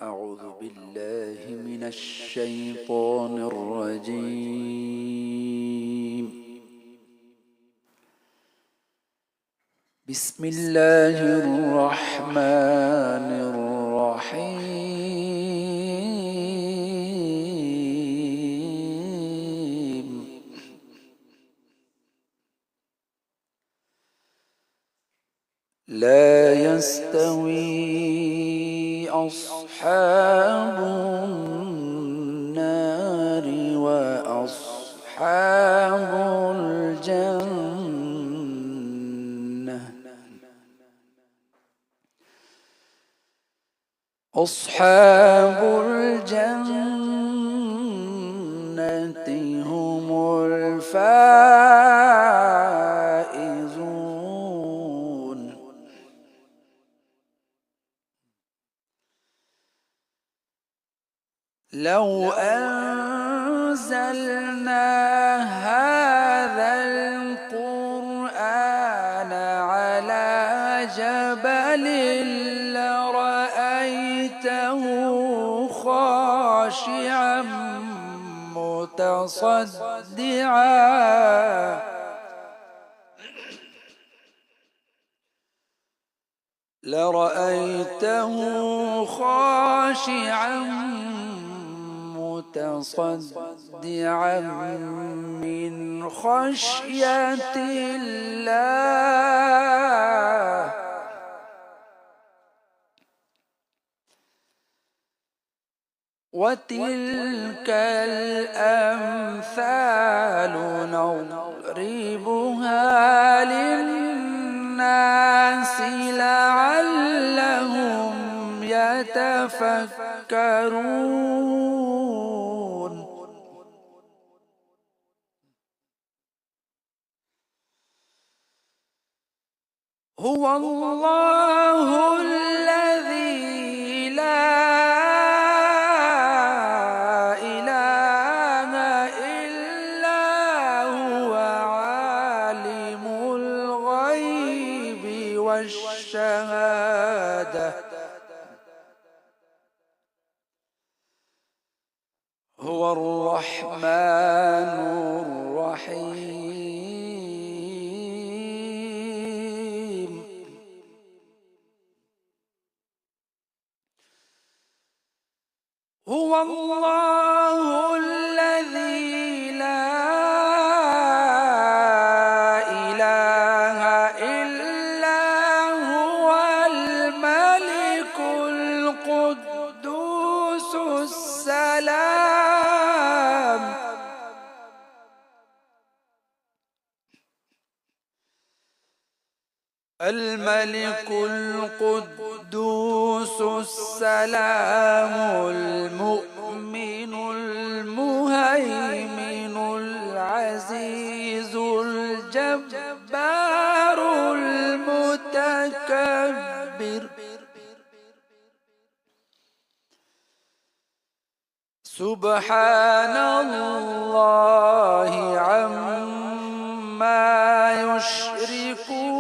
أعوذ بالله من الشيطان الرجيم. بسم الله الرحمن الرحيم. لا يستوي أصحاب النار وأصحاب الجنة. أصحاب الجنة هم الفائزون. لو أنزلنا هذا القرآن على جبل لرأيته خاشعا متصدعا من خشية الله. وتلك الأمثال نضربها للناس لعلهم يتفكرون. هو الله الذي لا إله إلا هو عالم الغيب والشهادة. هو الرحمن الرحيم. هو الله الذي لا إله إلا هو الملك القدوس السلام. الملك القدوس السلام المؤمن المهيمن العزيز الجبار المتكبر. سبحان الله عما يشركون.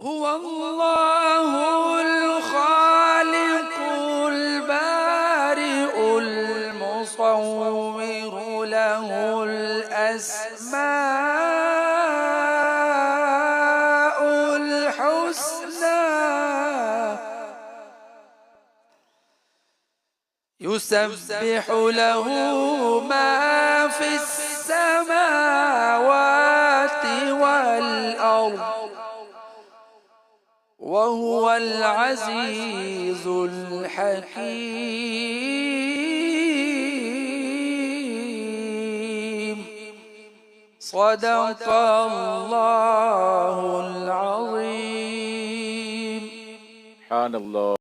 هو الله الخالق البارئ المصور له الأسماء الحسنى. يسبح له ما في السماوات والأرض وهو العزيز الحكيم. صدق الله العظيم. سبحان الله.